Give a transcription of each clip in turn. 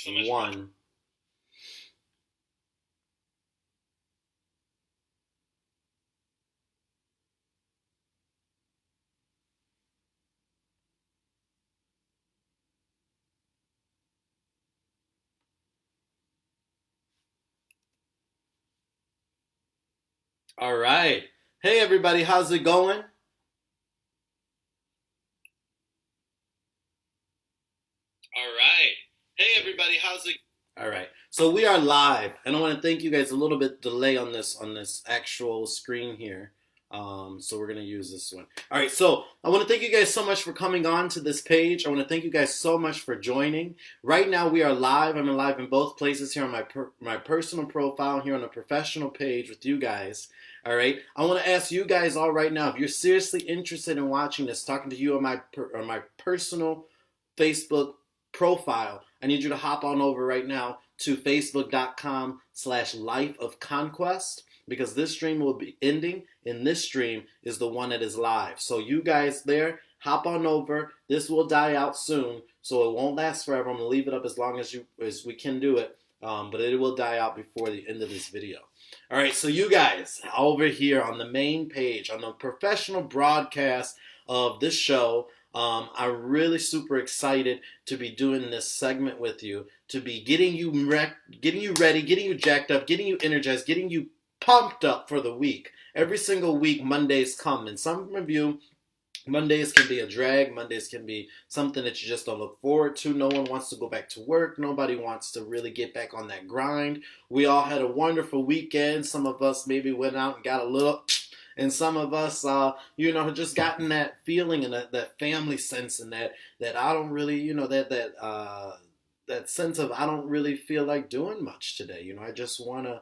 One. All right. Hey, everybody, how's it going? All right. Hey, everybody, how's it? All right. So we are live, and I want to thank you guys. A little bit delay on this actual screen here. So we're gonna use this one. All right. So I want to thank you guys so much for coming on to this page. I want to thank you guys so much for joining. Right now we are live. I'm live in both places here on my personal profile, here on the professional page with you guys. All right. I want to ask you guys all right now if you're seriously interested in watching this, talking to you on my personal Facebook profile. I need you to hop on over right now to facebook.com/life of conquest because this stream will be ending and this stream is the one that is live. So you guys there, hop on over. This will die out soon, so it won't last forever. I'm gonna leave it up as long as we can do it, but it will die out before the end of this video. All right, so you guys over here on the main page, on the professional broadcast of this show, I'm really super excited to be doing this segment with you, to be getting you ready, getting you jacked up, getting you energized, getting you pumped up for the week. Every single week, Mondays come, and some of you, Mondays can be a drag. Mondays can be something that you just don't look forward to. No one wants to go back to work. Nobody wants to really get back on that grind. We all had a wonderful weekend. Some of us maybe went out and got a little, and some of us, just gotten that feeling and that family sense and that I don't really, that sense of I don't really feel like doing much today. I just wanna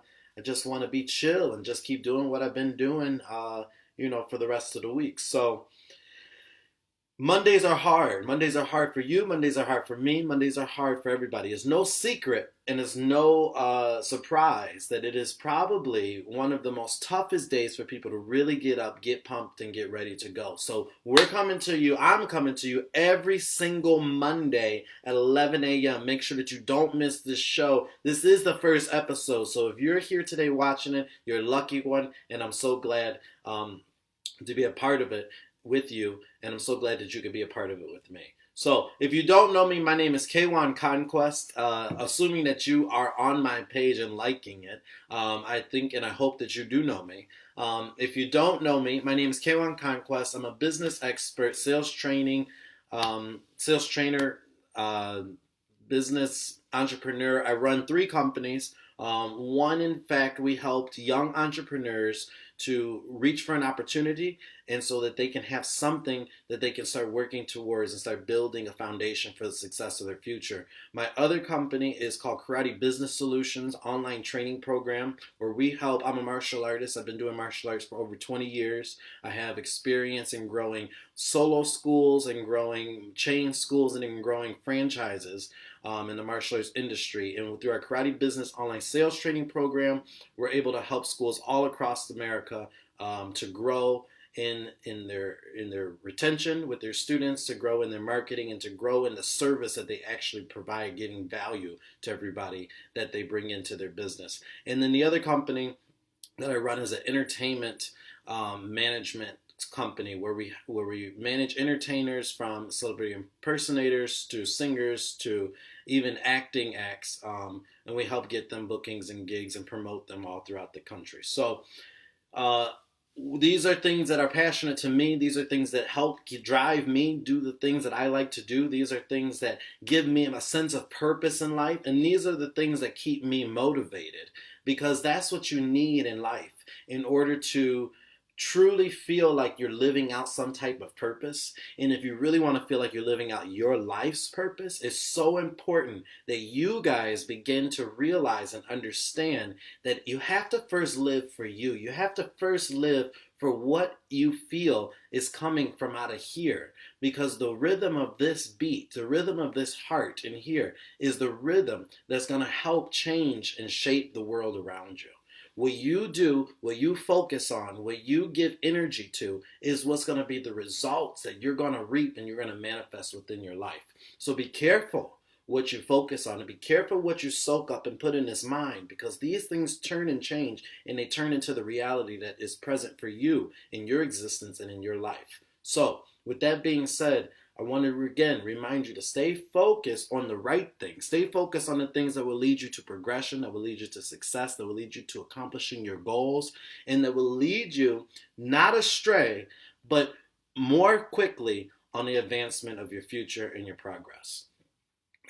be chill and just keep doing what I've been doing, for the rest of the week. So Mondays are hard. Mondays are hard for you. Mondays are hard for me. Mondays are hard for everybody. It's no secret and it's no surprise that it is probably one of the most toughest days for people to really get up, get pumped, and get ready to go. So we're coming to you. I'm coming to you every single Monday at 11 a.m. Make sure that you don't miss this show. This is the first episode. So if you're here today watching it, you're a lucky one, and I'm so glad to be a part of it with you, and I'm so glad that you could be a part of it with me. So, if you don't know me, my name is K'waun Conquest. Assuming that you are on my page and liking it, I think and I hope that you do know me. If you don't know me, my name is K'waun Conquest. I'm a business expert, sales trainer, business entrepreneur. I run 3 companies. One, in fact, we helped young entrepreneurs to reach for an opportunity and so that they can have something that they can start working towards and start building a foundation for the success of their future. My other company is called Karate Business Solutions online training program where we help. I'm a martial artist. I've been doing martial arts for over 20 years. I have experience in growing solo schools and growing chain schools and in growing franchises in the martial arts industry. And through our Karate Business online sales training program, we're able to help schools all across America to grow in their retention with their students, to grow in their marketing, and to grow in the service that they actually provide, giving value to everybody that they bring into their business. And then the other company that I run is an entertainment management company where we manage entertainers from celebrity impersonators to singers to even acting acts, and we help get them bookings and gigs and promote them all throughout the country. So these are things that are passionate to me. These are things that help drive me do the things that I like to do. These are things that give me a sense of purpose in life, and these are the things that keep me motivated, because that's what you need in life in order to truly feel like you're living out some type of purpose. And if you really want to feel like you're living out your life's purpose, it's so important that you guys begin to realize and understand that you have to first live for you. You have to first live for what you feel is coming from out of here, because the rhythm of this beat, the rhythm of this heart in here is the rhythm that's going to help change and shape the world around you. What you do, what you focus on, what you give energy to is what's going to be the results that you're going to reap and you're going to manifest within your life. So be careful what you focus on, and be careful what you soak up and put in this mind, because these things turn and change, and they turn into the reality that is present for you in your existence and in your life. So, with that being said, I want to again remind you to stay focused on the right things. Stay focused on the things that will lead you to progression, that will lead you to success, that will lead you to accomplishing your goals, and that will lead you not astray, but more quickly on the advancement of your future and your progress.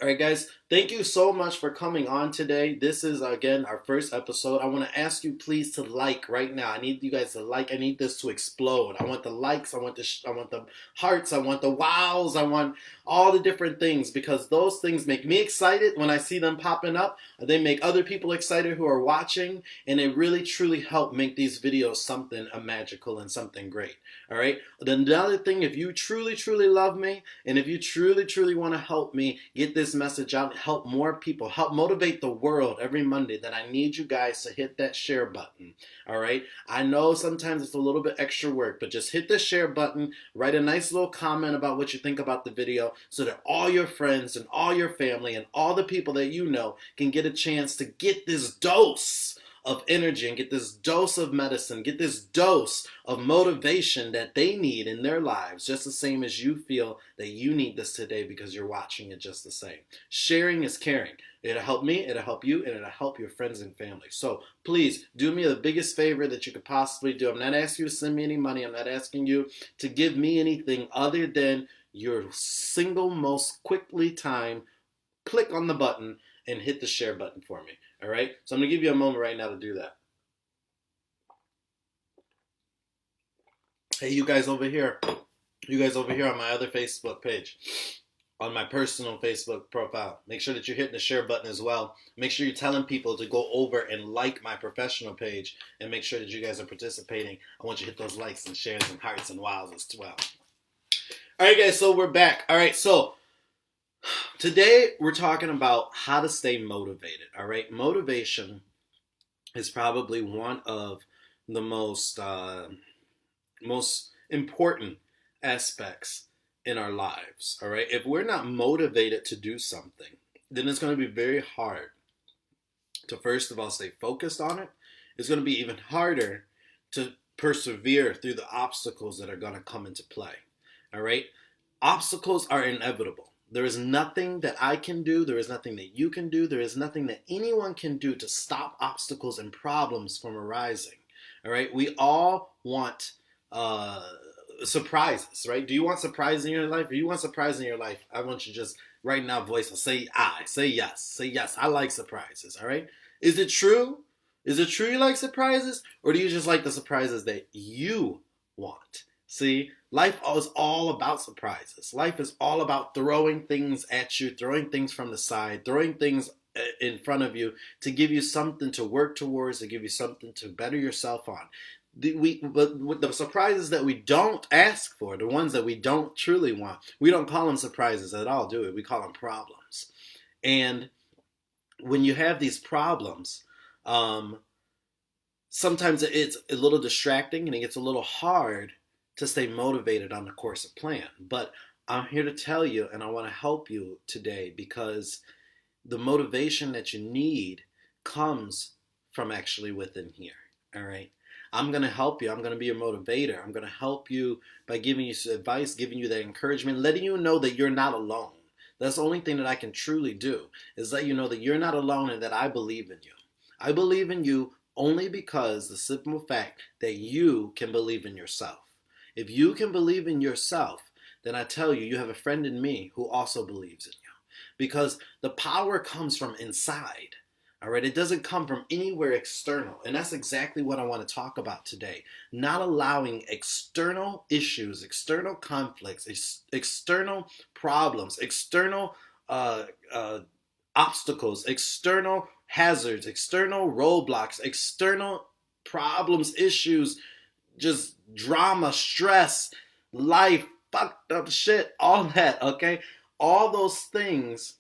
All right, guys, thank you so much for coming on today. This is, again, our first episode. I want to ask you, please, to like right now. I need you guys to like. I need this to explode. I want the likes. I want the hearts. I want the wows. I want all the different things, because those things make me excited when I see them popping up. They make other people excited who are watching, and they really, truly help make these videos something magical and something great. All right? Another thing, if you truly, truly love me, and if you truly, truly want to help me get this message out, help more people, help motivate the world every Monday, then I need you guys to hit that share button. All right? I know sometimes it's a little bit extra work, but just hit the share button, write a nice little comment about what you think about the video, so that all your friends and all your family and all the people that you know can get a chance to get this dose of energy and get this dose of medicine, get this dose of motivation that they need in their lives, just the same as you feel that you need this today because you're watching it just the same. Sharing is caring. It'll help me, it'll help you, and it'll help your friends and family. So please do me the biggest favor that you could possibly do. I'm not asking you to send me any money. I'm not asking you to give me anything other than your single most quickly time. Click on the button and hit the share button for me. All right? So I'm going to give you a moment right now to do that. Hey, you guys over here on my other Facebook page, on my personal Facebook profile, make sure that you're hitting the share button as well. Make sure you're telling people to go over and like my professional page, and make sure that you guys are participating. I want you to hit those likes and shares and hearts and wows as well. All right, guys, so we're back. All right, so today we're talking about how to stay motivated. All right, motivation is probably one of the most important aspects in our lives. All right, if we're not motivated to do something, then it's going to be very hard to, first of all, stay focused on it. It's going to be even harder to persevere through the obstacles that are going to come into play. All right, obstacles are inevitable. There is nothing that I can do. There is nothing that you can do. There is nothing that anyone can do to stop obstacles and problems from arising. All right, we all want surprises, right? Do you want surprises in your life? If you want surprises in your life, I want you to just right now voice, say yes. I like surprises. All right, is it true? Is it true you like surprises, or do you just like the surprises that you want? See, life is all about surprises. Life is all about throwing things at you, throwing things from the side, throwing things in front of you to give you something to work towards, to give you something to better yourself on. But the surprises that we don't ask for, the ones that we don't truly want, we don't call them surprises at all, do we? We call them problems. And when you have these problems, sometimes it's a little distracting and it gets a little hard to stay motivated on the course of plan. But I'm here to tell you, and I want to help you today, because the motivation that you need comes from actually within here. All right, I'm going to help you. I'm going to be your motivator. I'm going to help you by giving you advice, giving you that encouragement, letting you know that you're not alone. That's the only thing that I can truly do, is let you know that you're not alone and that I believe in you. I believe in you only because the simple fact that you can believe in yourself. If you can believe in yourself, then I tell you, you have a friend in me who also believes in you. Because the power comes from inside. All right, it doesn't come from anywhere external. And that's exactly what I want to talk about today. Not allowing external issues, external conflicts, external problems, external obstacles, external hazards, external roadblocks, external problems, issues, just drama, stress, life, fucked up shit, all that, okay? All those things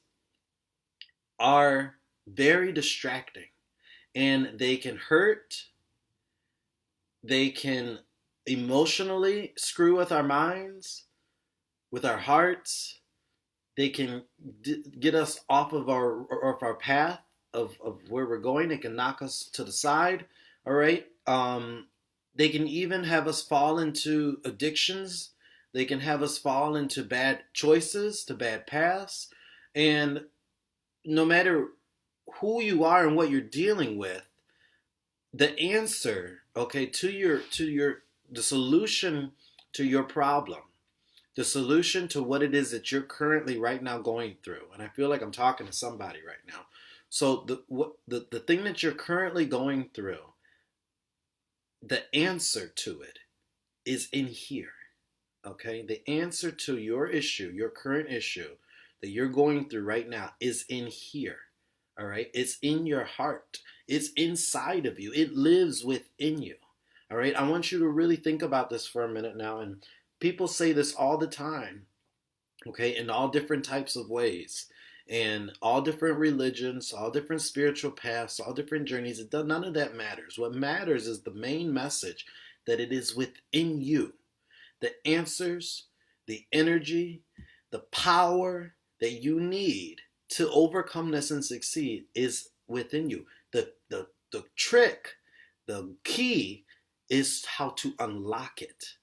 are very distracting, and they can hurt. They can emotionally screw with our minds, with our hearts. They can get us off of our path of where we're going. They can knock us to the side. All right. They can even have us fall into addictions. They can have us fall into bad choices, to bad paths. And no matter who you are and what you're dealing with, the answer, okay, the solution to your problem, the solution to what it is that you're currently right now going through. And I feel like I'm talking to somebody right now. So the thing that you're currently going through, the answer to it is in here. Okay? The answer to your issue, your current issue that you're going through right now is in here. All right? It's in your heart. It's inside of you. It lives within you. All right? I want you to really think about this for a minute now. And people say this all the time, okay, in all different types of ways, and all different religions, all different spiritual paths, all different journeys. None of that matters. What matters is the main message, that it is within you. The answers, the energy, the power that you need to overcome this and succeed is within you. The trick, the key is how to unlock it.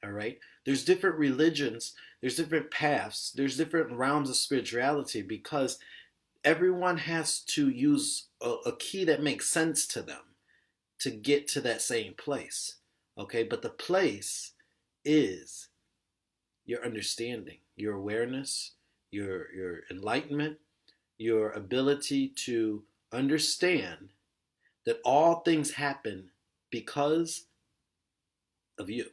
All right? There's different religions, there's different paths, there's different realms of spirituality, because everyone has to use a key that makes sense to them to get to that same place. Okay? But the place is your understanding, your awareness, your enlightenment, your ability to understand that all things happen because of you.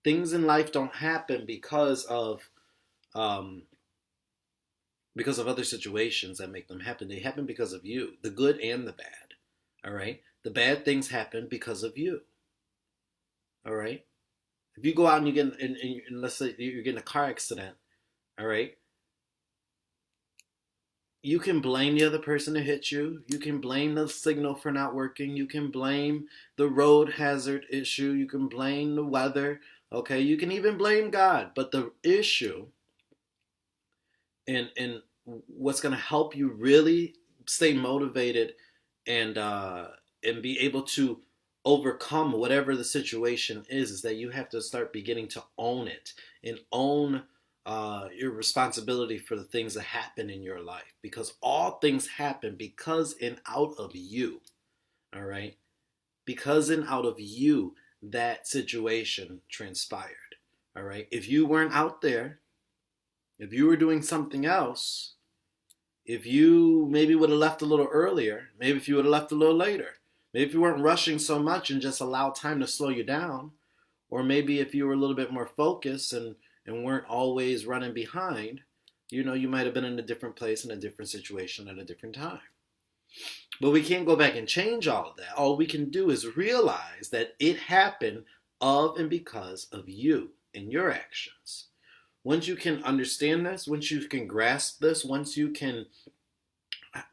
Things in life don't happen because of other situations that make them happen. They happen because of you, the good and the bad. All right? The bad things happen because of you. All right? If you go out and you get and let's say you're getting a car accident, all right? You can blame the other person that hit you. You can blame the signal for not working. You can blame the road hazard issue. You can blame the weather. Okay, you can even blame God. But the issue and what's going to help you really stay motivated and be able to overcome whatever the situation is that you have to start beginning to own it and own your responsibility for the things that happen in your life, because all things happen because and out of you. All right? Because and out of you that situation transpired. All right? If you weren't out there, if you were doing something else, if you maybe would have left a little earlier, maybe if you would have left a little later, maybe if you weren't rushing so much and just allowed time to slow you down, or maybe if you were a little bit more focused and weren't always running behind, you might have been in a different place, in a different situation at a different time. But we can't go back and change all of that. All we can do is realize that it happened of and because of you and your actions. Once you can understand this, once you can grasp this, once you can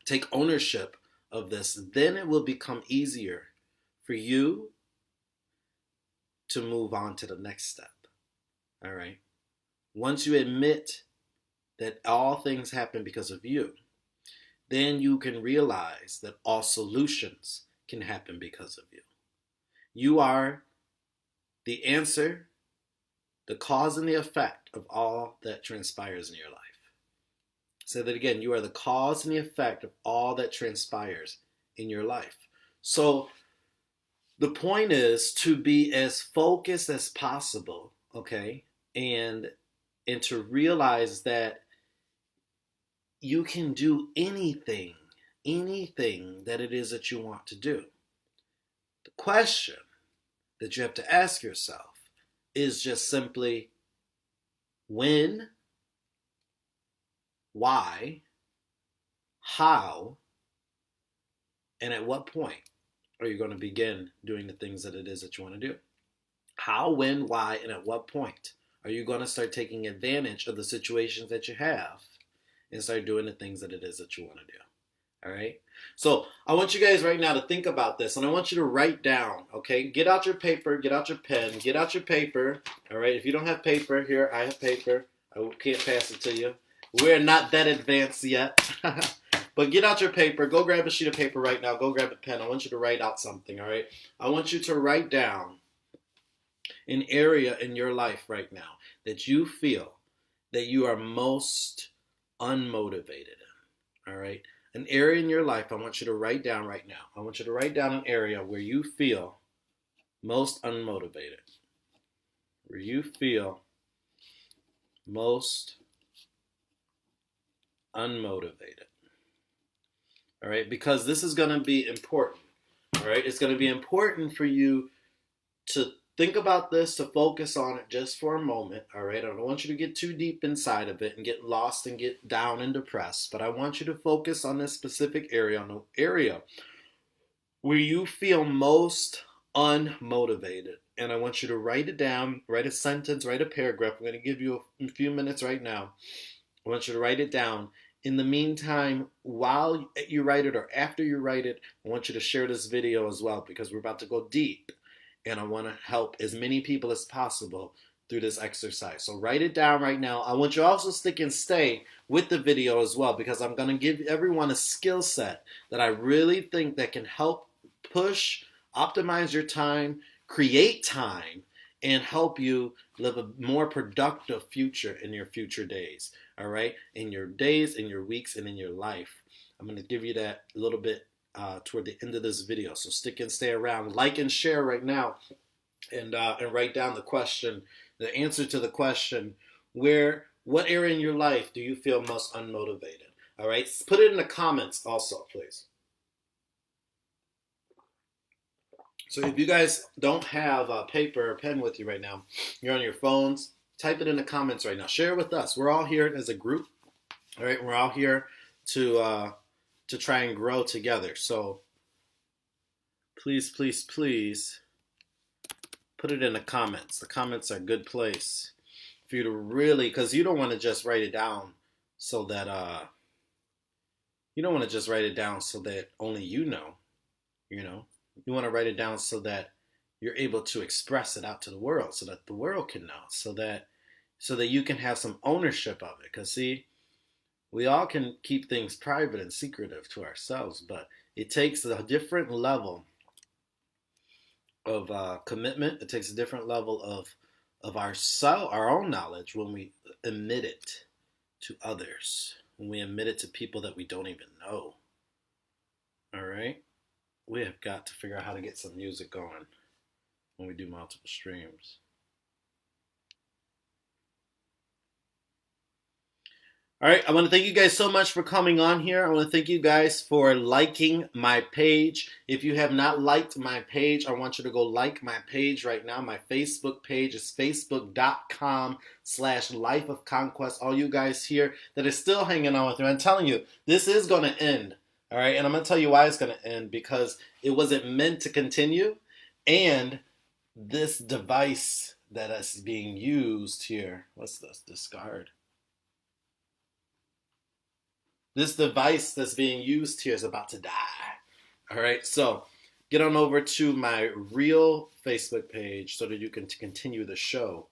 take ownership of this, then it will become easier for you to move on to the next step. All right? Once you admit that all things happen because of you, then you can realize that all solutions can happen because of you. You are the answer, the cause and the effect of all that transpires in your life. Say that again. You are the cause and the effect of all that transpires in your life. So the point is to be as focused as possible, okay? And to realize that you can do anything that it is that you want to do. The question that you have to ask yourself is just simply when, why, how, and at what point are you going to begin doing the things that it is that you want to do? How, when, why, and at what point are you going to start taking advantage of the situations that you have and start doing the things that it is that you want to do? All right? So I want you guys right now to think about this, and I want you to write down, okay? Get out your paper, get out your pen, get out your paper, all right? If you don't have paper, here, I have paper. I can't pass it to you. We're not that advanced yet. But get out your paper. Go grab a sheet of paper right now. Go grab a pen. I want you to write out something, all right? I want you to write down an area in your life right now that you feel that you are most unmotivated in, all right? An area in your life I want you to write down right now. I want you to write down an area where you feel most unmotivated. Where you feel most unmotivated. All right, because this is going to be important. All right, it's going to be important for you to think about this, to focus on it just for a moment. All right, I don't want you to get too deep inside of it and get lost and get down and depressed, but I want you to focus on this specific area, on the area where you feel most unmotivated. And I want you to write it down, write a sentence, write a paragraph. I'm going to give you a few minutes right now. I want you to write it down. In the meantime, while you write it or after you write it, I want you to share this video as well, because we're about to go deep. And I want to help as many people as possible through this exercise. So write it down right now. I want you to also stick and stay with the video as well, because I'm going to give everyone a skill set that I really think that can help push, optimize your time, create time, and help you live a more productive future in your future days. All right? In your days, in your weeks, and in your life. I'm going to give you that a little bit toward the end of this video. So stick and stay around. Like and share right now, and write down the question, the answer to the question, what area in your life do you feel most unmotivated? All right? Put it in the comments also, please. So if you guys don't have a paper or pen with you right now, you're on your phones, type it in the comments right now. Share it with us. We're all here as a group. All right, we're all here to try and grow together. So please, please, please put it in the comments. The comments are a good place for you to really, because you don't want to just write it down so that only you know. You want to write it down so that you're able to express it out to the world, so that the world can know, so that you can have some ownership of it. Because see, we all can keep things private and secretive to ourselves, but it takes a different level of commitment. It takes a different level of our own knowledge when we admit it to others, when we admit it to people that we don't even know. All right? We have got to figure out how to get some music going when we do multiple streams. All right, I want to thank you guys so much for coming on here. I want to thank you guys for liking my page. If you have not liked my page, I want you to go like my page right now. My Facebook page is facebook.com/Life of Conquest. All you guys here that are still hanging on with me, I'm telling you, this is going to end. All right, and I'm going to tell you why it's going to end, because it wasn't meant to continue, and this device that is being used here, what's this? Discard. This device that's being used here is about to die. All right, so get on over to my real Facebook page so that you can continue the show,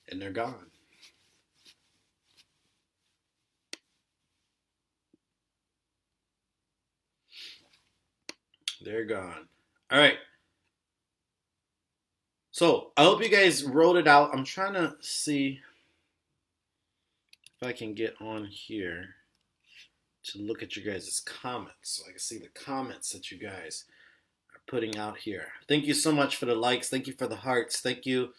and they're gone. They're gone. All right. So I hope you guys wrote it out. I'm trying to see if I can get on here to look at you guys' comments so I can see the comments that you guys are putting out here. Thank you so much for the likes. Thank you for the hearts. Thank you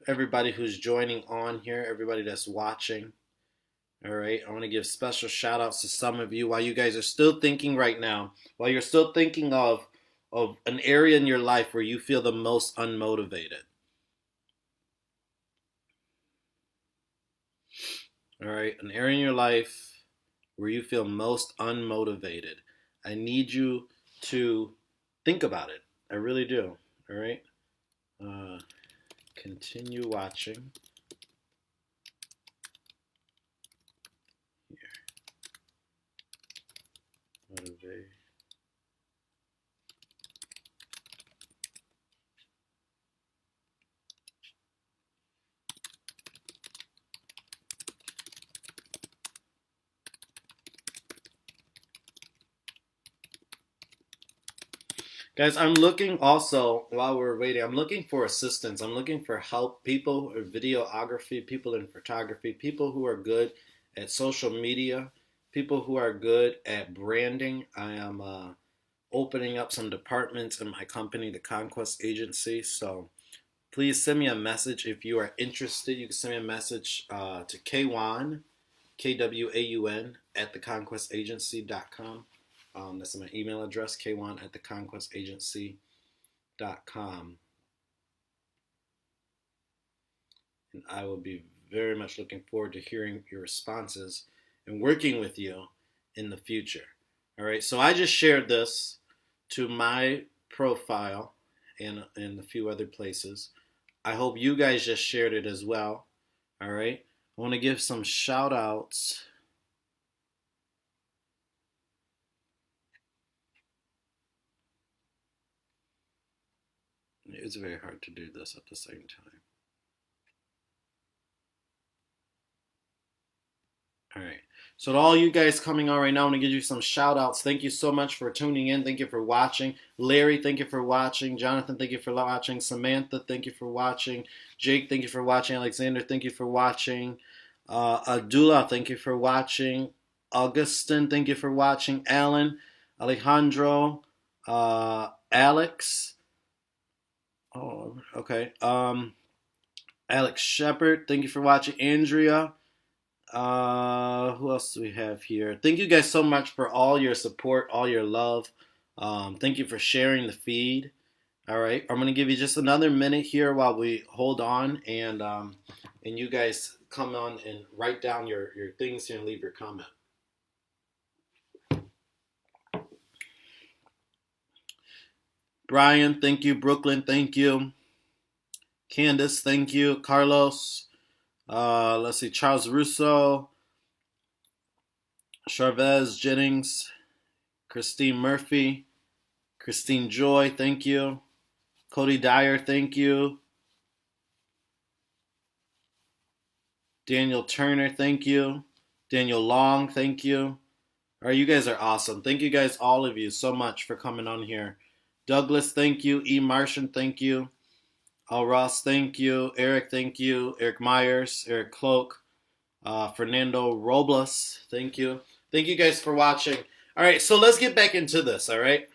everybody who's joining on here, everybody that's watching. All right, I want to give special shout outs to some of you while you guys are still thinking right now, while you're still thinking of an area in your life where you feel the most unmotivated. All right, an area in your life where you feel most unmotivated. I need you to think about it. I really do. All right, continue watching. Here, motivate. Guys, I'm looking also, while we're waiting, I'm looking for assistance. I'm looking for help, people in videography, people in photography, people who are good at social media, people who are good at branding. I am opening up some departments in my company, the Conquest Agency. So please send me a message if you are interested. You can send me a message to K'waun, Kwaun, at theconquestagency.com. That's my email address, K'waun at theconquestagency.com. And I will be very much looking forward to hearing your responses and working with you in the future. All right, so I just shared this to my profile and a few other places. I hope you guys just shared it as well. All right, I want to give some shout outs. It's very hard to do this at the same time. All right. So to all you guys coming on right now, I'm going to give you some shout outs. Thank you so much for tuning in. Thank you for watching. Larry, thank you for watching. Jonathan, thank you for watching. Samantha, thank you for watching. Jake, thank you for watching. Alexander, thank you for watching. Adula, thank you for watching. Augustin, thank you for watching. Alan, Alejandro, Alex. Oh, okay. Alex Shepard, thank you for watching. Andrea. Who else do we have here? Thank you guys so much for all your support, all your love. Thank you for sharing the feed. All right, I'm gonna give you just another minute here while we hold on, and you guys come on and write down your things here and leave your comment. Brian, thank you. Brooklyn, thank you. Candace, thank you. Carlos, let's see. Charles Russo, Charvez Jennings, Christine Murphy, Christine Joy, thank you. Cody Dyer, thank you. Daniel Turner, thank you. Daniel Long, thank you. All right, you guys are awesome. Thank you guys, all of you, so much for coming on here. Douglas, thank you. E. Martian, thank you. Al Ross, thank you. Eric, thank you. Eric Myers, Eric Cloak, Fernando Robles, thank you. Thank you guys for watching. All right, so let's get back into this, all right?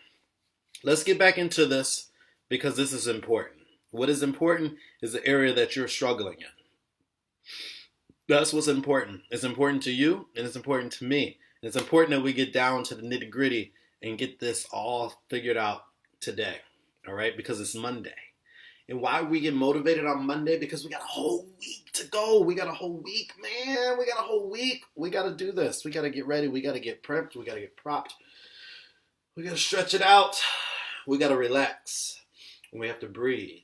Let's get back into this because this is important. What is important is the area that you're struggling in. That's what's important. It's important to you and it's important to me. And it's important that we get down to the nitty gritty and get this all figured out today. All right? Because it's Monday. And why we get motivated on Monday? Because we got a whole week to go. We got a whole week, man. We got a whole week. We got to do this. We got to get ready. We got to get prepped. We got to get propped. We got to stretch it out. We got to relax. And we have to breathe.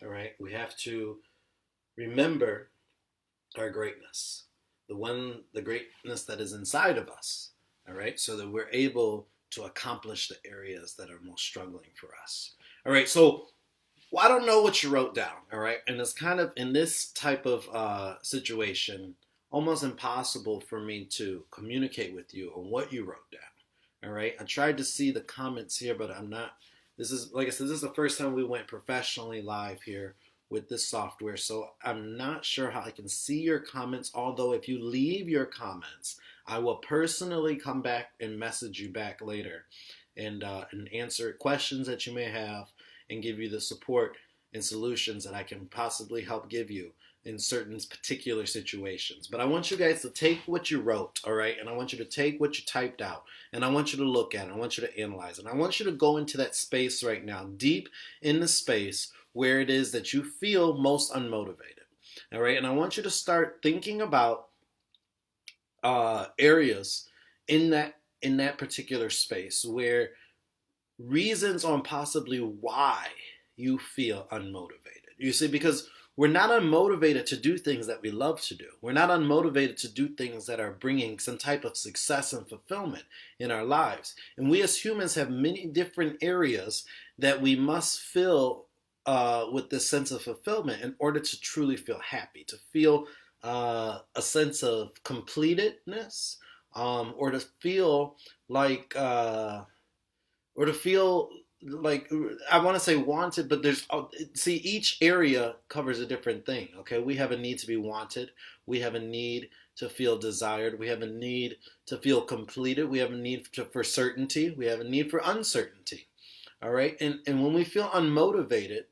All right? We have to remember our greatness, the greatness that is inside of us, all right, so that we're able to accomplish the areas that are most struggling for us. All right, so I don't know what you wrote down, all right, and it's kind of in this type of situation almost impossible for me to communicate with you on what you wrote down. All right, I tried to see the comments here, but I'm not. This is, like I said, this is the first time we went professionally live here with this software, so I'm not sure how I can see your comments, although if you leave your comments, I will personally come back and message you back later and answer questions that you may have and give you the support and solutions that I can possibly help give you in certain particular situations. But I want you guys to take what you wrote, all right, and I want you to take what you typed out, and I want you to look at it, I want you to analyze it, and I want you to go into that space right now, deep in the space where it is that you feel most unmotivated. All right, and I want you to start thinking about areas in that particular space where reasons on possibly why you feel unmotivated. You see, because we're not unmotivated to do things that we love to do. We're not unmotivated to do things that are bringing some type of success and fulfillment in our lives. And we as humans have many different areas that we must fill with this sense of fulfillment in order to truly feel happy, to feel a sense of completedness, or to feel like, or to feel like I want to say wanted, but there's see each area covers a different thing. Okay, we have a need to be wanted. We have a need to feel desired. We have a need to feel completed. We have a need for certainty. We have a need for uncertainty. All right, and when we feel unmotivated,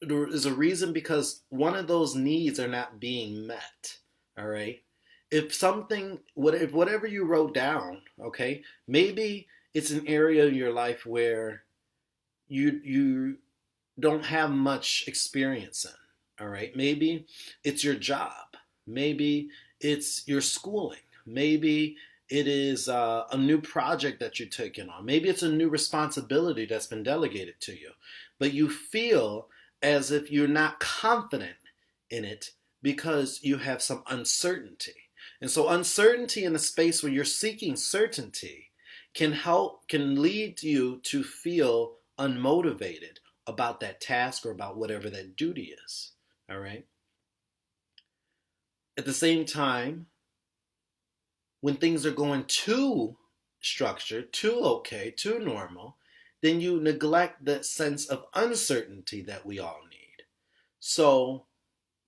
there is a reason because one of those needs are not being met. All right, if whatever you wrote down, okay, maybe it's an area in your life where you don't have much experience in. All right, maybe it's your job, maybe it's your schooling, maybe it is a new project that you're taking on, maybe it's a new responsibility that's been delegated to you, but you feel as if you're not confident in it because you have some uncertainty. And so uncertainty in a space where you're seeking certainty can lead you to feel unmotivated about that task or about whatever that duty is. All right. At the same time, when things are going too structured, too okay, too normal, then you neglect that sense of uncertainty that we all need. So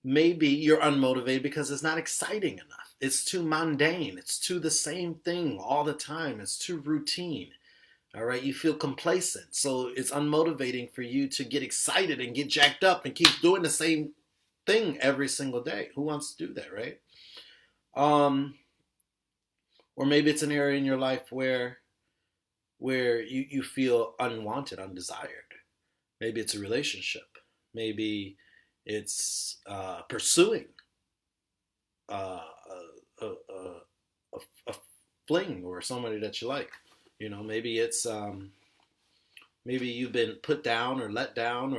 maybe you're unmotivated because it's not exciting enough. It's too mundane. It's too the same thing all the time. It's too routine. All right, you feel complacent. So it's unmotivating for you to get excited and get jacked up and keep doing the same thing every single day. Who wants to do that, right? Or maybe it's an area in your life where you feel unwanted, undesired. Maybe it's a relationship. Maybe it's pursuing uh, a, a, a fling or somebody that you like. You know, maybe it's maybe you've been put down or let down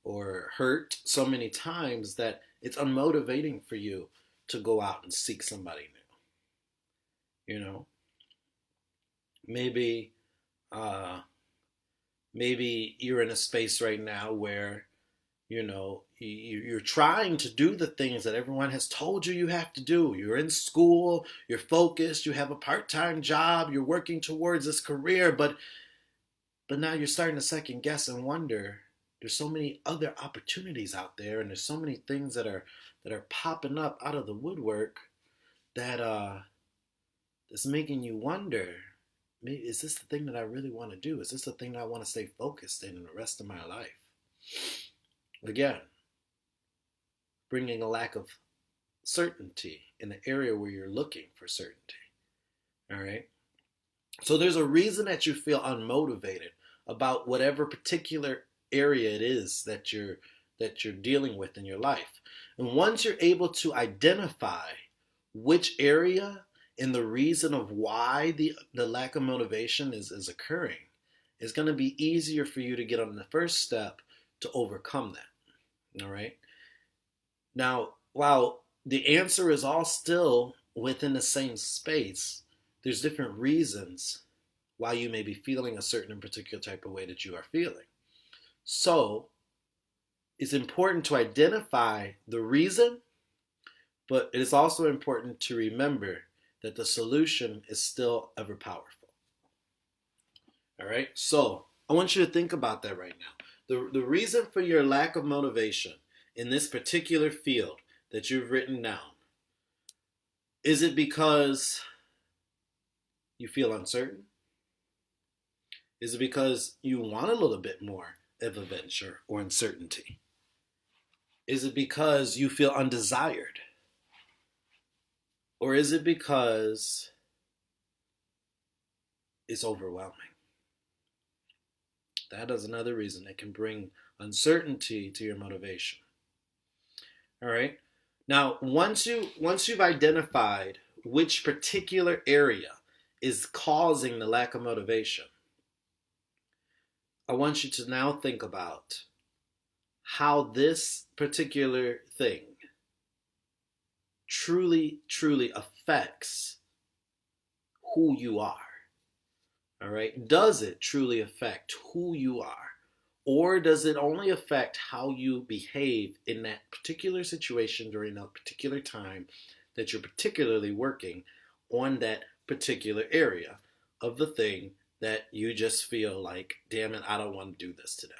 or hurt so many times that it's unmotivating for you to go out and seek somebody new. You know, maybe uh, maybe you're in a space right now where you know you're trying to do the things that everyone has told you you have to do. You're in school, you're focused, you have a part-time job, you're working towards this career, but now you're starting to second guess and wonder, there's so many other opportunities out there, and there's so many things that are popping up out of the woodwork that that's making you wonder, maybe, is this the thing that I really want to do? Is this the thing that I want to stay focused in the rest of my life? Again, bringing a lack of certainty in the area where you're looking for certainty. All right. So there's a reason that you feel unmotivated about whatever particular area it is that you're dealing with in your life. And once you're able to identify which area and the reason of why the lack of motivation is occurring, it's going to be easier for you to get on the first step to overcome that. All right. Now, while the answer is all still within the same space, there's different reasons why you may be feeling a certain and particular type of way that you are feeling. So it's important to identify the reason, but it is also important to remember that the solution is still ever powerful. All right, so I want you to think about that right now. The reason for your lack of motivation in this particular field that you've written down, is it because you feel uncertain? Is it because you want a little bit more of adventure or uncertainty? Is it because you feel undesired? Or is it because it's overwhelming? That is another reason that can bring uncertainty to your motivation. All right. Now, once you've identified which particular area is causing the lack of motivation, I want you to now think about how this particular thing truly, truly affects who you are. All right. Does it truly affect who you are? Or does it only affect how you behave in that particular situation during that particular time that you're particularly working on that particular area of the thing that you just feel like, damn it, I don't want to do this today?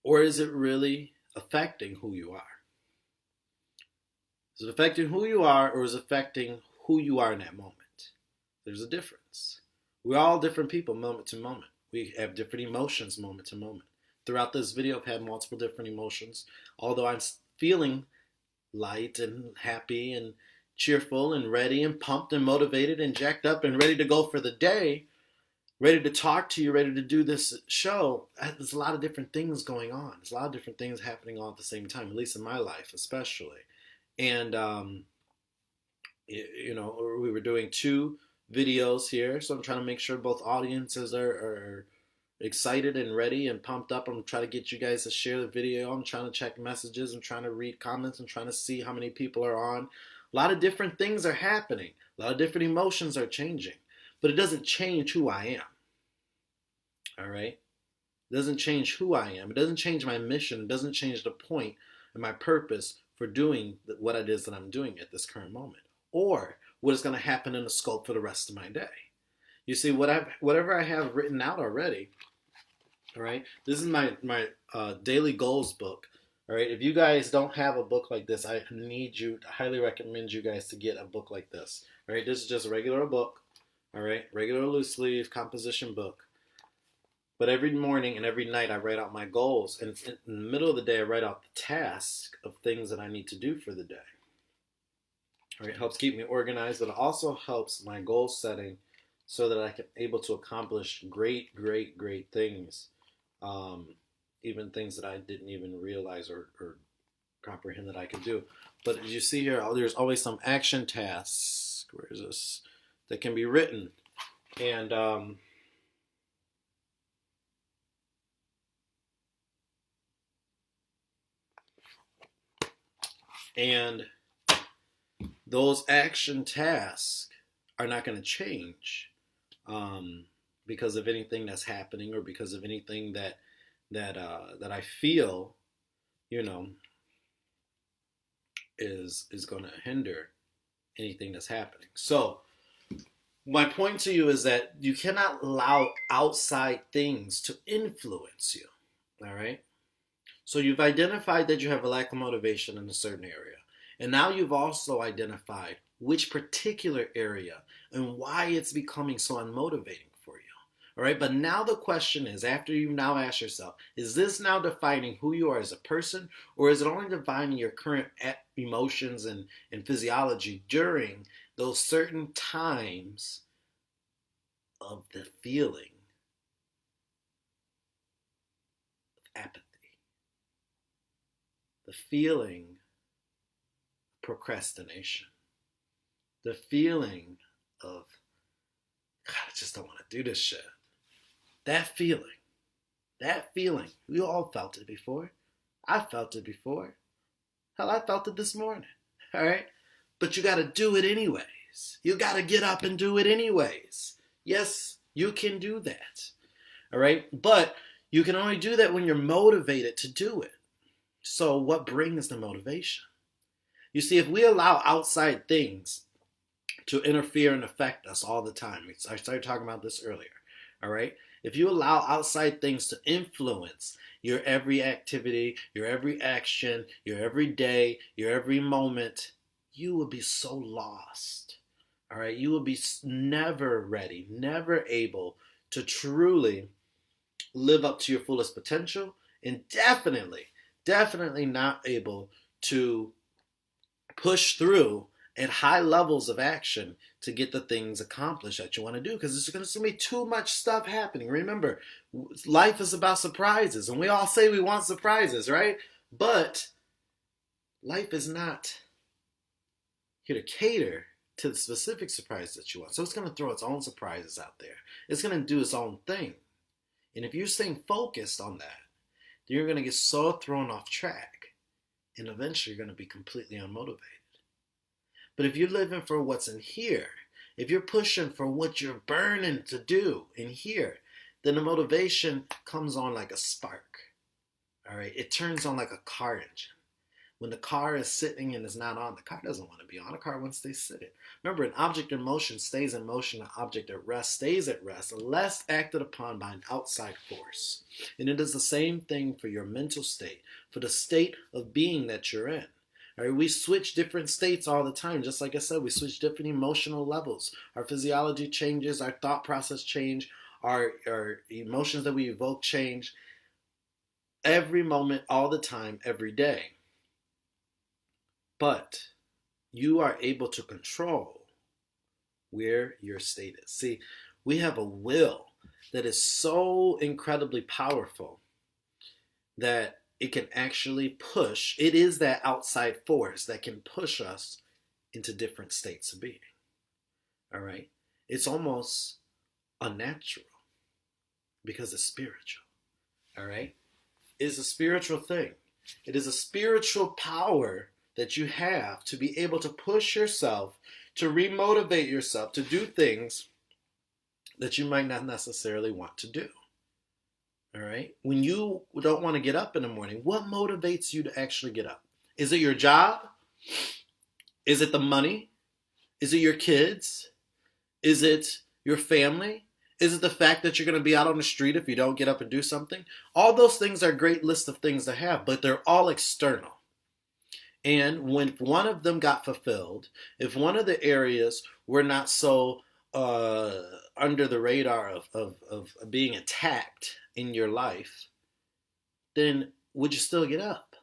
Or is it really affecting who you are? Is it affecting who you are, or is it affecting who you are in that moment? There's a difference. We're all different people moment to moment. We have different emotions moment to moment. Throughout this video, I've had multiple different emotions. Although I'm feeling light and happy and cheerful and ready and pumped and motivated and jacked up and ready to go for the day, ready to talk to you, ready to do this show, there's a lot of different things going on. There's a lot of different things happening all at the same time, at least in my life especially. And, we were doing 2 videos here, so I'm trying to make sure both audiences are excited and ready and pumped up. I'm trying to get you guys to share the video. I'm trying to check messages. I'm trying to read comments. I'm trying to see how many people are on. A lot of different things are happening. A lot of different emotions are changing. But it doesn't change who I am. All right? It doesn't change who I am. It doesn't change my mission. It doesn't change the point and my purpose for doing what it is that I'm doing at this current moment, or what is going to happen in the scope for the rest of my day. You see, whatever I have written out already, all right, this is my daily goals book. All right, if you guys don't have a book like this, I highly recommend you guys to get a book like this. All right, this is just a regular book. All right, regular loose leaf composition book. But every morning and every night I write out my goals. And in the middle of the day, I write out the task of things that I need to do for the day. All right, it helps keep me organized, but it also helps my goal setting so that I can able to accomplish great things. Even things that I didn't even realize or comprehend that I could do. But as you see here, there's always some action tasks. Where is this? That can be written. And those action tasks are not going to change because of anything that's happening or because of anything that I feel, is going to hinder anything that's happening. So my point to you is that you cannot allow outside things to influence you. All right. So you've identified that you have a lack of motivation in a certain area. And now you've also identified which particular area and why it's becoming so unmotivating for you. All right. But now the question is, after you now ask yourself, is this now defining who you are as a person, or is it only defining your current emotions and physiology during those certain times of the feeling of apathy? The feeling of procrastination. The feeling of, God, I just don't want to do this shit. That feeling, we all felt it before. I felt it before. Hell, I felt it this morning. All right? But you got to do it anyways. You got to get up and do it anyways. Yes, you can do that. All right? But you can only do that when you're motivated to do it. So what brings the motivation? You see, if we allow outside things to interfere and affect us all the time, I started talking about this earlier, all right? If you allow outside things to influence your every activity, your every action, your every day, your every moment, you will be so lost, all right? You will be never ready, never able to truly live up to your fullest potential, and definitely not able to push through at high levels of action to get the things accomplished that you want to do, because there's going to be too much stuff happening. Remember, life is about surprises, and we all say we want surprises, right? But life is not here to cater to the specific surprise that you want. So it's going to throw its own surprises out there. It's going to do its own thing. And if you're staying focused on that, you're going to get so thrown off track, and eventually you're going to be completely unmotivated. But if you're living for what's in here, if you're pushing for what you're burning to do in here, then the motivation comes on like a spark. All right, it turns on like a car engine. When the car is sitting and is not on, the car doesn't want to be on. A car wants to stay sitting. Remember, an object in motion stays in motion. An object at rest stays at rest unless acted upon by an outside force. And it is the same thing for your mental state, for the state of being that you're in. All right, we switch different states all the time. Just like I said, we switch different emotional levels. Our physiology changes, our thought process change, our emotions that we evoke change every moment, all the time, every day. But you are able to control where your state is. See, we have a will that is so incredibly powerful that it can actually push. It is that outside force that can push us into different states of being. All right? It's almost unnatural because it's spiritual. All right? It's a spiritual thing. It is a spiritual power that you have to be able to push yourself, to remotivate yourself, to do things that you might not necessarily want to do. All right? When you don't want to get up in the morning, what motivates you to actually get up? Is it your job? Is it the money? Is it your kids? Is it your family? Is it the fact that you're going to be out on the street if you don't get up and do something? All those things are a great list of things to have, but they're all external. And when one of them got fulfilled, if one of the areas were not so under the radar of being attacked in your life, then would you still get up?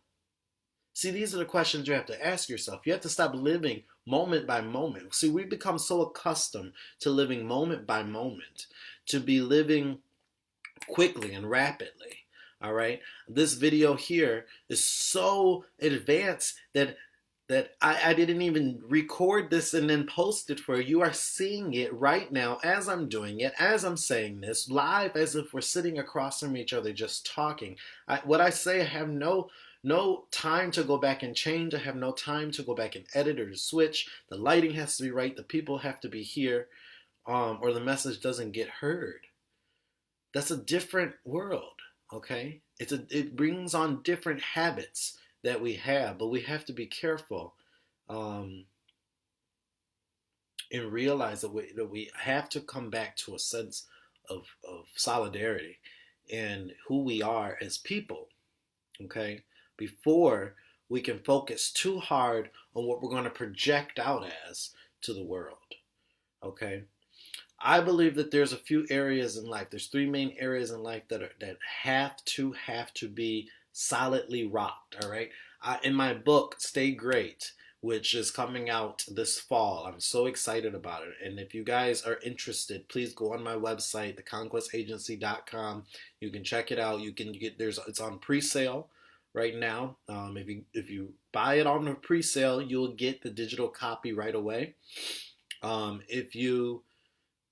See, these are the questions you have to ask yourself. You have to stop living moment by moment. See, we become so accustomed to living moment by moment, to be living quickly and rapidly. All right. This video here is so advanced that I didn't even record this and then post it for you. You are seeing it right now as I'm doing it, as I'm saying this, live as if we're sitting across from each other just talking. What I say, I have no time to go back and change. I have no time to go back and edit or to switch. The lighting has to be right. The people have to be here, or the message doesn't get heard. That's a different world. Okay, it brings on different habits that we have, but we have to be careful and realize that we have to come back to a sense of solidarity and who we are as people. Okay, before we can focus too hard on what we're going to project out as to the world. Okay. I believe that there's a few areas in life. There's three main areas in life that have to be solidly rocked. All right. In my book, Stay Great, which is coming out this fall, I'm so excited about it. And if you guys are interested, please go on my website, theconquestagency.com. You can check it out. You can get it's on pre-sale right now. If you buy it on the pre-sale, you'll get the digital copy right away.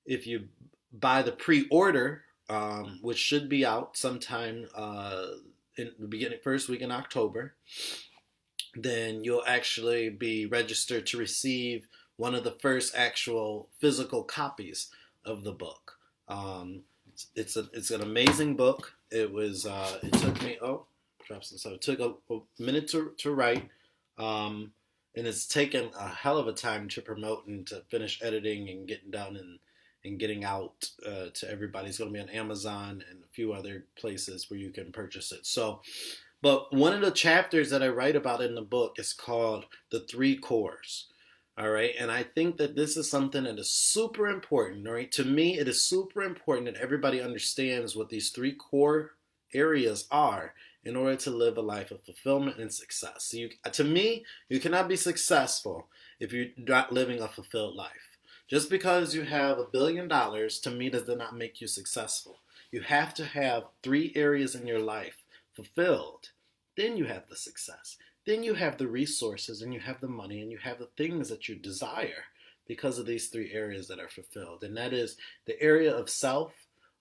If you buy the pre-order, which should be out sometime in the first week in October, then you'll actually be registered to receive one of the first actual physical copies of the book. It's an amazing book. It took me it took a minute to write. And it's taken a hell of a time to promote and to finish editing and getting done and getting out to everybody. It's going to be on Amazon and a few other places where you can purchase it. But one of the chapters that I write about in the book is called The Three Cores. All right. And I think that this is something that is super important. All right. To me, it is super important that everybody understands what these three core areas are in order to live a life of fulfillment and success. So to me, you cannot be successful if you're not living a fulfilled life. Just because you have $1 billion, to me, does not make you successful. You have to have three areas in your life fulfilled. Then you have the success. Then you have the resources, and you have the money, and you have the things that you desire because of these three areas that are fulfilled. And that is the area of self,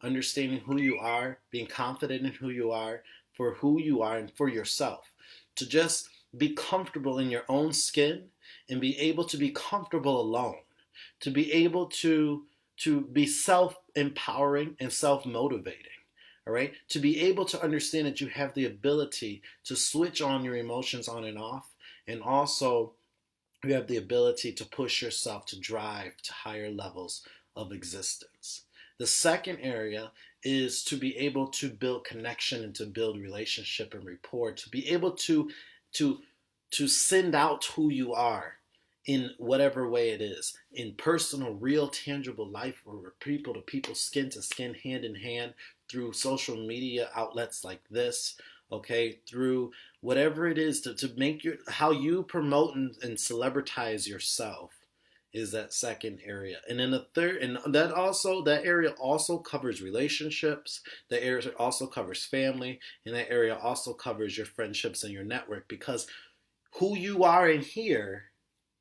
understanding who you are, being confident in who you are, for who you are, and for yourself. To just be comfortable in your own skin and be able to be comfortable alone. To be able to be self-empowering and self-motivating. All right? To be able to understand that you have the ability to switch on your emotions on and off And also, you have the ability to push yourself to drive to higher levels of existence. The second area is to be able to build connection and to build relationship and rapport, to be able to to send out who you are in whatever way it is, in personal, real, tangible life, or people to people, skin to skin, hand in hand, through social media outlets like this, okay, through whatever it is to make your how you promote and celebritize yourself is that second area. And then the third, and that area also covers relationships, that area also covers family, and that area also covers your friendships and your network, because who you are in here,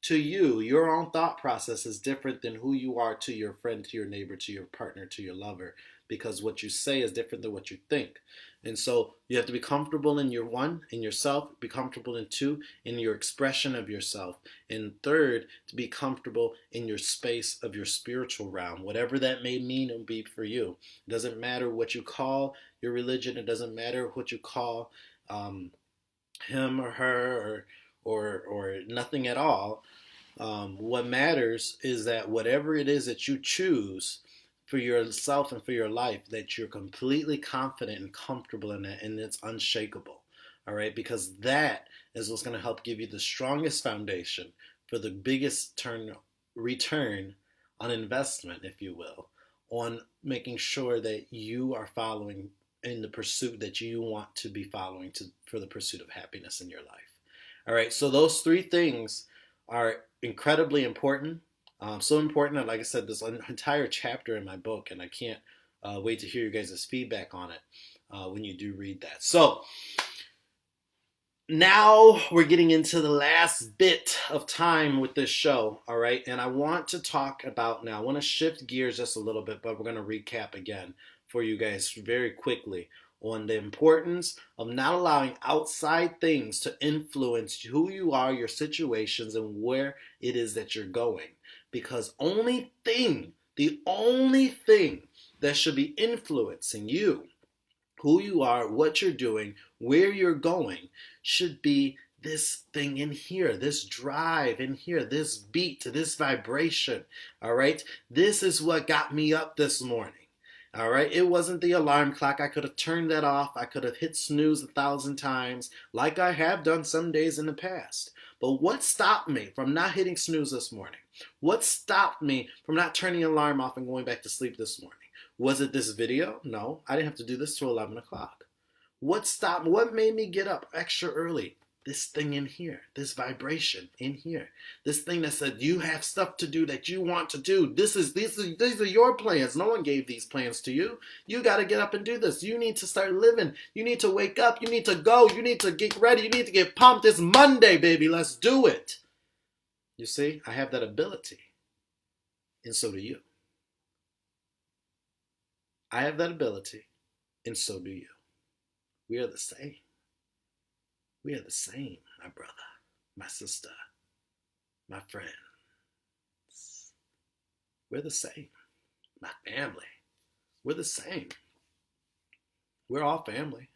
to you, your own thought process is different than who you are to your friend, to your neighbor, to your partner, to your lover, because what you say is different than what you think. And so you have to be comfortable in your one, in yourself, be comfortable in two, in your expression of yourself. And third, to be comfortable in your space of your spiritual realm, whatever that may mean and be for you. It doesn't matter what you call your religion. It doesn't matter what you call him or her or nothing at all. What matters is that whatever it is that you choose for yourself and for your life, that you're completely confident and comfortable in it, and it's unshakable. All right, because that is what's going to help give you the strongest foundation for the biggest return on investment, if you will, on making sure that you are following in the pursuit that you want to be following for the pursuit of happiness in your life. All right, so those three things are incredibly important. So important that, like I said, this entire chapter in my book, and I can't wait to hear you guys' feedback on it when you do read that. So now we're getting into the last bit of time with this show, all right? And I want to talk about now, I want to shift gears just a little bit, but we're going to recap again for you guys very quickly on the importance of not allowing outside things to influence who you are, your situations, and where it is that you're going. Because the only thing that should be influencing you, who you are, what you're doing, where you're going, should be this thing in here, this drive in here, this beat, this vibration, all right? This is what got me up this morning. All right, it wasn't the alarm clock. I could have turned that off. I could have hit snooze 1,000 times, like I have done some days in the past. But what stopped me from not hitting snooze this morning? What stopped me from not turning the alarm off and going back to sleep this morning? Was it this video? No, I didn't have to do this till 11 o'clock. What made me get up extra early? This thing in here, this vibration in here, this thing that said you have stuff to do that you want to do. These are your plans. No one gave these plans to you. You got to get up and do this. You need to start living. You need to wake up. You need to go. You need to get ready. You need to get pumped. It's Monday, baby. Let's do it. You see, I have that ability, and so do you. I have that ability, and so do you. We are the same. We are the same, my brother, my sister, my friends. We're the same. My family. We're the same. We're all family.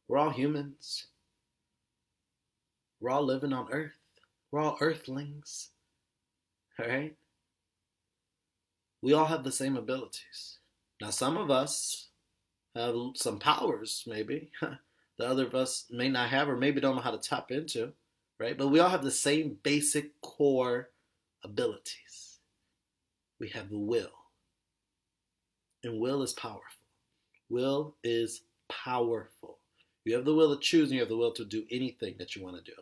We're all humans. We're all living on earth. We're all earthlings. All right? We all have the same abilities. Now, some of us have some powers, maybe. The other of us may not have, or maybe don't know how to tap into, right? But we all have the same basic core abilities. We have the will. And will is powerful. Will is powerful. You have the will to choose, and you have the will to do anything that you want to do.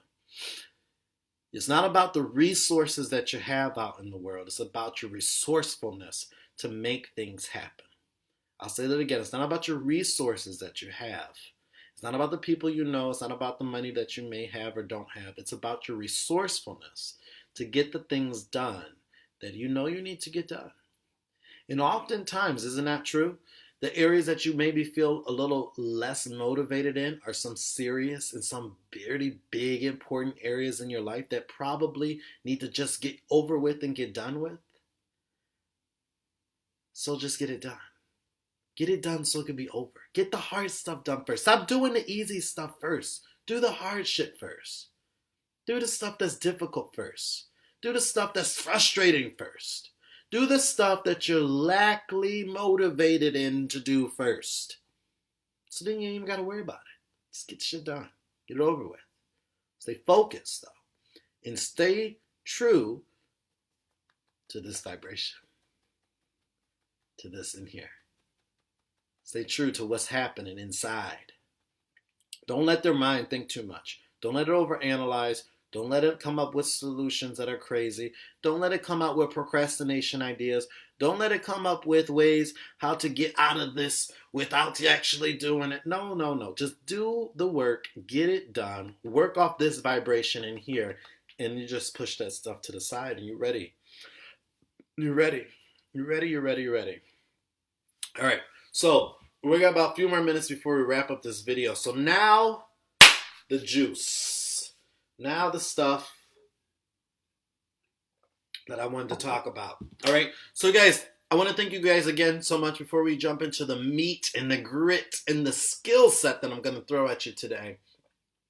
It's not about the resources that you have out in the world. It's about your resourcefulness to make things happen. I'll say that again. It's not about your resources that you have. It's not about the people you know. It's not about the money that you may have or don't have. It's about your resourcefulness to get the things done that you know you need to get done. And oftentimes, isn't that true? The areas that you maybe feel a little less motivated in are some serious and some very big, important areas in your life that probably need to just get over with and get done with. So just get it done. Get it done so it can be over. Get the hard stuff done first. Stop doing the easy stuff first. Do the hard shit first. Do the stuff that's difficult first. Do the stuff that's frustrating first. Do the stuff that you're lackly motivated in to do first. So then you ain't even got to worry about it. Just get shit done. Get it over with. Stay focused, though. And stay true to this vibration. To this in here. Stay true to what's happening inside. Don't let their mind think too much. Don't let it overanalyze. Don't let it come up with solutions that are crazy. Don't let it come up with procrastination ideas. Don't let it come up with ways how to get out of this without you actually doing it. No. Just do the work. Get it done. Work off this vibration in here. And you just push that stuff to the side and you're ready. You're ready. You're ready. All right. So we got about a few more minutes before we wrap up this video. So now the juice. Now the stuff that I wanted to talk about. All right. So guys, I want to thank you guys again so much before we jump into the meat and the grit and the skill set that I'm going to throw at you today.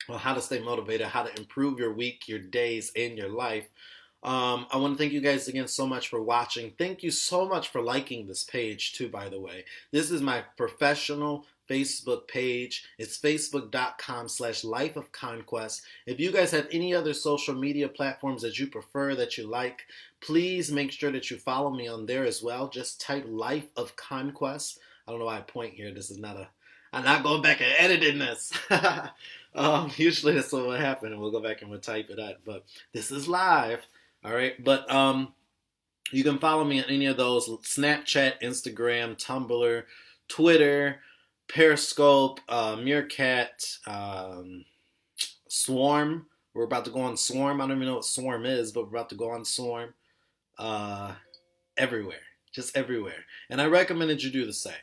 Well, how to stay motivated, how to improve your week, your days, and your life. I want to thank you guys again so much for watching. Thank you so much for liking this page too, by the way. This is my professional Facebook page. It's facebook.com/Life of Conquest. If you guys have any other social media platforms that you prefer, that you like, please make sure that you follow me on there as well. Just type Life of Conquest. I don't know why I point here. This is not a... I'm not going back and editing this. Usually that's what will happen, and we'll go back and we'll type it out. But this is live. All right, but you can follow me on any of those: Snapchat, Instagram, Tumblr, Twitter, Periscope, Meerkat, Swarm. We're about to go on Swarm. I don't even know what Swarm is, but we're about to go on Swarm. Everywhere, just everywhere. And I recommend that you do the same.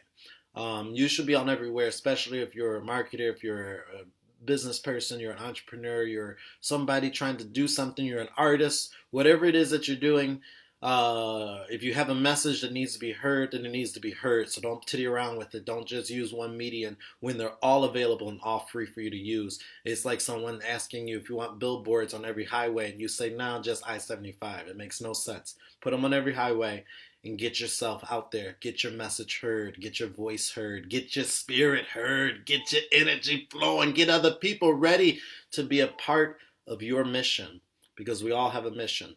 You should be on everywhere, especially if you're a marketer, if you're a business person, you're an entrepreneur, you're somebody trying to do something, you're an artist, whatever it is that you're doing. If you have a message that needs to be heard, then it needs to be heard. So don't titty around with it. Don't just use one medium when they're all available and all free for you to use. It's like someone asking you if you want billboards on every highway, and you say, no, just I-75. It makes no sense. Put them on every highway and get yourself out there. Get your message heard. Get your voice heard. Get your spirit heard. Get your energy flowing. Get other people ready to be a part of your mission, because we all have a mission.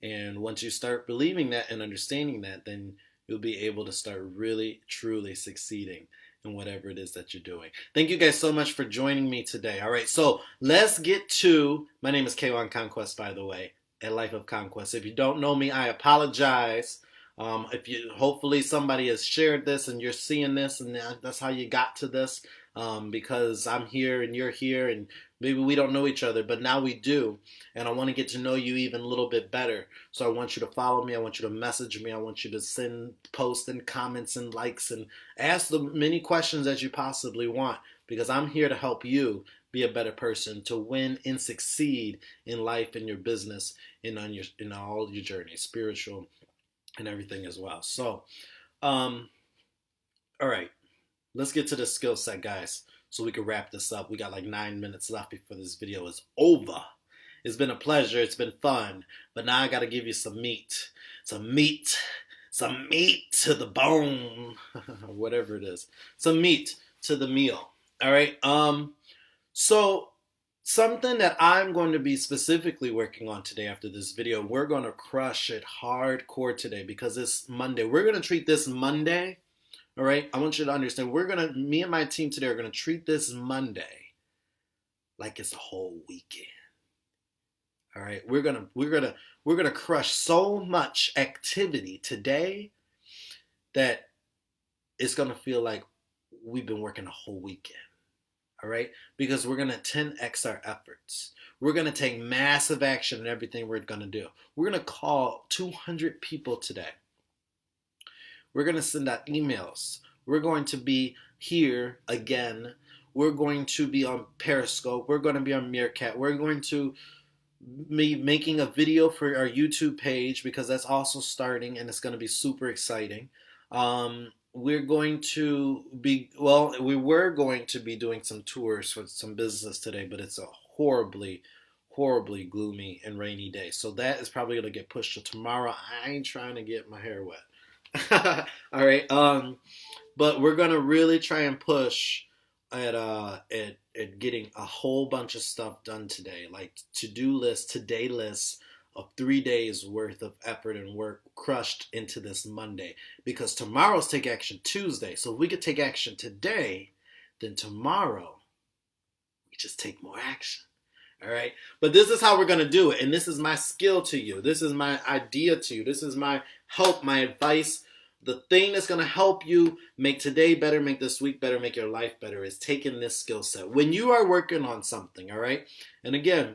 And once you start believing that and understanding that, then you'll be able to start really, truly succeeding in whatever it is that you're doing. Thank you guys so much for joining me today. All right, so let's get to, my name is K'waun Conquest, by the way, at Life of Conquest. If you don't know me, I apologize. Hopefully somebody has shared this and you're seeing this, and that's how you got to this, because I'm here and you're here, and maybe we don't know each other, but now we do, and I want to get to know you even a little bit better. So I want you to follow me. I want you to message me. I want you to send posts and comments and likes and ask the many questions as you possibly want, because I'm here to help you be a better person, to win and succeed in life, in your business, in all your journeys, spiritual and everything as well. So, all right, let's get to the skill set, guys, so we can wrap this up. We got like 9 minutes left before this video is over. It's been a pleasure. It's been fun, but now I got to give you some meat, some meat to the bone, or whatever it is, some meat to the meal. All right. So something that I'm going to be specifically working on today after this video, we're going to crush it hardcore today because it's Monday. We're going to treat this Monday, all right? I want you to understand, me and my team today are going to treat this Monday like it's a whole weekend. All right? We're going to crush so much activity today that it's going to feel like we've been working a whole weekend. All right, because we're going to 10x our efforts. We're going to take massive action in everything we're going to do. We're going to call 200 people today. We're going to send out emails. We're going to be here again. We're going to be on Periscope. We're going to be on Meerkat. We're going to be making a video for our YouTube page, because that's also starting, and it's going to be super exciting. We were going to be doing some tours for some business today, but it's a horribly horribly gloomy and rainy day. So that is probably gonna get pushed to tomorrow. I ain't trying to get my hair wet. All right. But we're gonna really try and push at getting a whole bunch of stuff done today, like to-do lists, today lists of 3 days worth of effort and work crushed into this Monday. Because tomorrow's Take Action Tuesday. So if we could take action today, then tomorrow we just take more action. All right. But this is how we're going to do it. And this is my skill to you. This is my idea to you. This is my help, my advice. The thing that's going to help you make today better, make this week better, make your life better is taking this skill set. When you are working on something, all right? And again,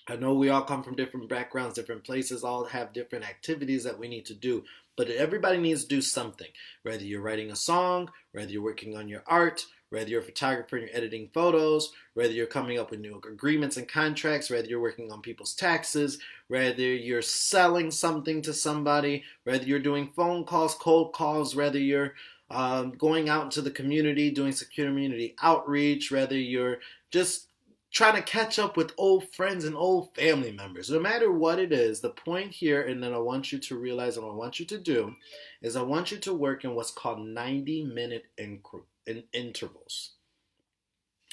I know we all come from different backgrounds, different places, all have different activities that we need to do. But everybody needs to do something. Whether you're writing a song, whether you're working on your art, whether you're a photographer and you're editing photos, whether you're coming up with new agreements and contracts, whether you're working on people's taxes, whether you're selling something to somebody, whether you're doing phone calls, cold calls, whether you're going out into the community, doing some community outreach, whether you're just trying to catch up with old friends and old family members. No matter what it is, the point here, and then I want you to realize and I want you to do, is I want you to work in what's called 90-minute intervals.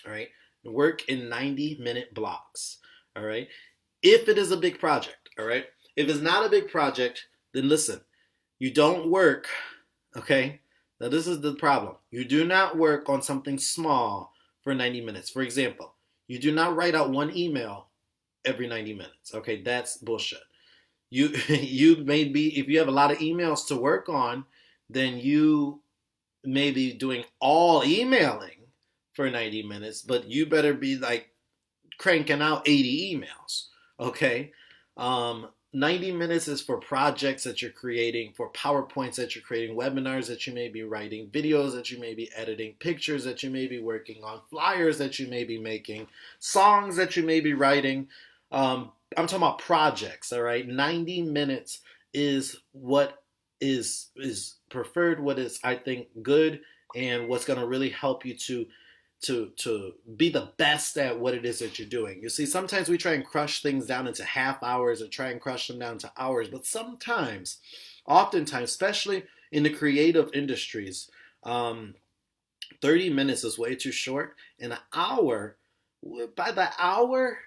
All right? Work in 90-minute blocks. All right? If it is a big project, all right? If it's not a big project, then listen, you don't work, okay? Now this is the problem. You do not work on something small for 90 minutes. For example, you do not write out one email every 90 minutes. Okay, that's bullshit. You may be, if you have a lot of emails to work on, then you may be doing all emailing for 90 minutes, but you better be like cranking out 80 emails. Okay? 90 minutes is for projects that you're creating, for PowerPoints that you're creating, webinars that you may be writing, videos that you may be editing, pictures that you may be working on, flyers that you may be making, songs that you may be writing. I'm talking about projects, all right? 90 minutes is what is preferred, what is, I think, good, and what's going to really help you to be the best at what it is that you're doing. You see, sometimes we try and crush things down into half hours or try and crush them down to hours, but sometimes, oftentimes, especially in the creative industries, 30 minutes is way too short. And an hour, by the hour,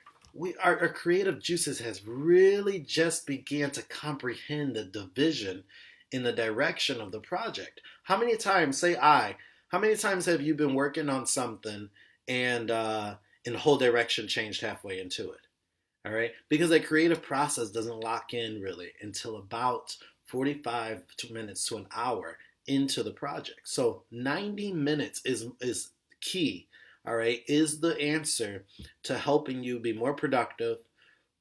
our creative juices has really just began to comprehend the division in the direction of the project. How many times, how many times have you been working on something and the whole direction changed halfway into it? All right? Because that creative process doesn't lock in really until about 45 minutes to an hour into the project. So 90 minutes is key, all right, is the answer to helping you be more productive,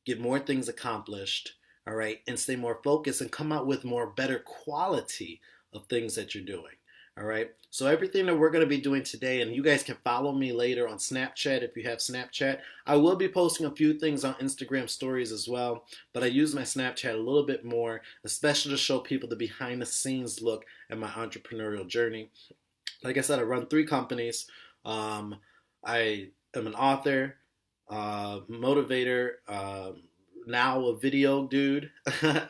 get more things accomplished, all right, and stay more focused and come out with more better quality of things that you're doing. All right. So everything that we're going to be doing today, and you guys can follow me later on Snapchat if you have Snapchat. I will be posting a few things on Instagram stories as well, but I use my Snapchat a little bit more, especially to show people the behind the scenes look at my entrepreneurial journey. Like I said, I run 3 companies. I am an author, motivator, now a video dude.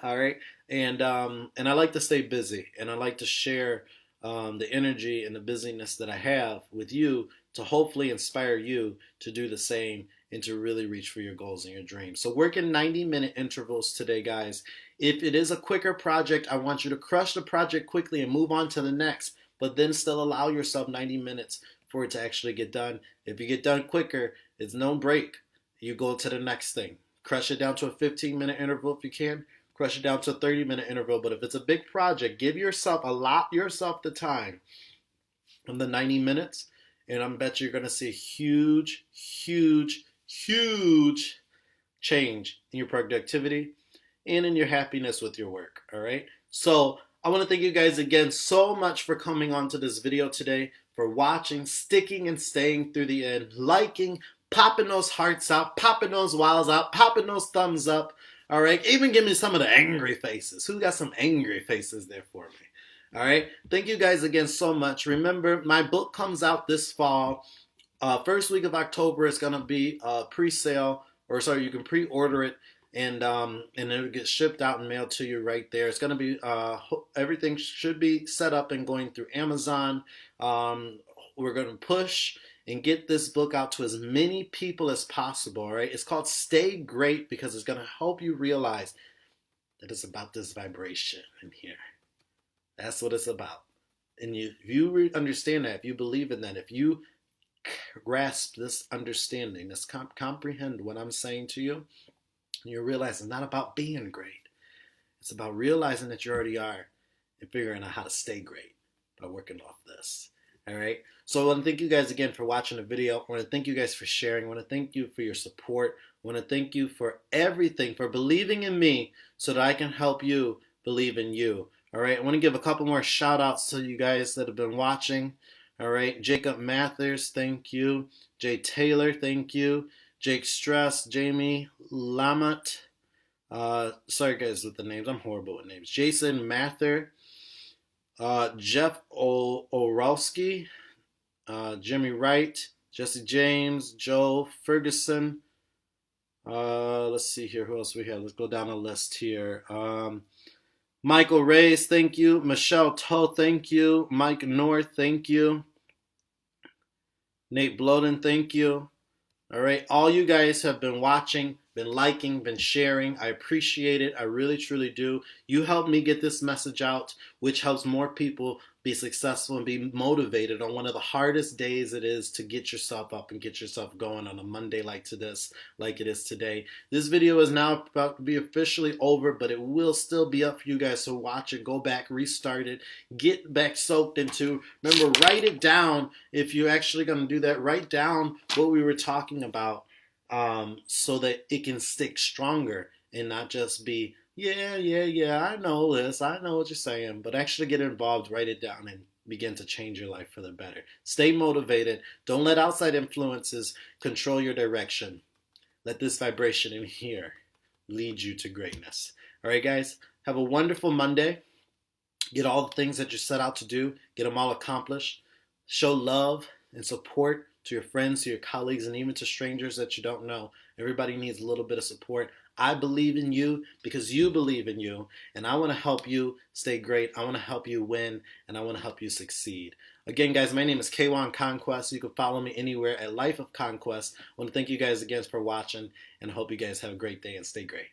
All right. And I like to stay busy, and I like to share the energy and the busyness that I have with you to hopefully inspire you to do the same and to really reach for your goals and your dreams. So work in 90-minute intervals today, guys. If it is a quicker project, I want you to crush the project quickly and move on to the next, but then still allow yourself 90 minutes for it to actually get done. If you get done quicker, it's no break. You go to the next thing. Crush it down to a 15-minute interval if you can. Crush it down to a 30-minute interval. But if it's a big project, allot yourself the time of the 90 minutes. And I bet you're going to see a huge, huge, huge change in your productivity and in your happiness with your work. All right. So I want to thank you guys again so much for coming on to this video today, for watching, sticking and staying through the end, liking, popping those hearts out, popping those wows out, popping those thumbs up. All right. Even give me some of the angry faces. Who got some angry faces there for me? All right. Thank you guys again so much. Remember, my book comes out this fall. First week of October is going to be pre-sale or sorry, you can pre-order it, and it'll get shipped out and mailed to you right there. It's gonna be everything should be set up and going through Amazon. We're gonna push and get this book out to as many people as possible. All right, it's called Stay Great because it's gonna help you realize that it's about this vibration in here. That's what it's about. And if you understand that, if you believe in that, if you grasp this understanding, this comprehend what I'm saying to you, you realize it's not about being great. It's about realizing that you already are and figuring out how to stay great by working off this. All right. So I want to thank you guys again for watching the video. I want to thank you guys for sharing. I want to thank you for your support. I want to thank you for everything, for believing in me so that I can help you believe in you. All right. I want to give a couple more shout outs to you guys that have been watching. All right. Jacob Mathers, thank you. Jay Taylor, thank you. Jake Stress, Jamie Lamotte. Sorry guys with the names. I'm horrible with names. Jason Mather. Jeff Orowski, Jimmy Wright, Jesse James, Joe Ferguson. Let's see here. Who else we have? Let's go down the list here. Michael Reyes, thank you. Michelle Toe, thank you. Mike North, thank you. Nate Bloden, thank you. All right. All you guys have been watching, been liking, been sharing. I appreciate it. I really, truly do. You help me get this message out, which helps more people be successful and be motivated on one of the hardest days it is to get yourself up and get yourself going on a Monday like it is today. This video is now about to be officially over, but it will still be up for you guys to watch it, go back, restart it, get back soaked into. Remember, write it down. If you're actually going to do that, write down what we were talking about so that it can stick stronger and not just be, yeah, I know this, I know what you're saying, but actually get involved, write it down, and begin to change your life for the better. Stay motivated. Don't let outside influences control your direction. Let this vibration in here lead you to greatness. All right, guys, have a wonderful Monday. Get all the things that you set out to do, get them all accomplished. Show love and support to your friends, to your colleagues, and even to strangers that you don't know. Everybody needs a little bit of support. I believe in you because you believe in you, and I want to help you stay great. I want to help you win, and I want to help you succeed. Again, guys, my name is K'waun Conquest. You can follow me anywhere at Life of Conquest. I want to thank you guys again for watching, and I hope you guys have a great day and stay great.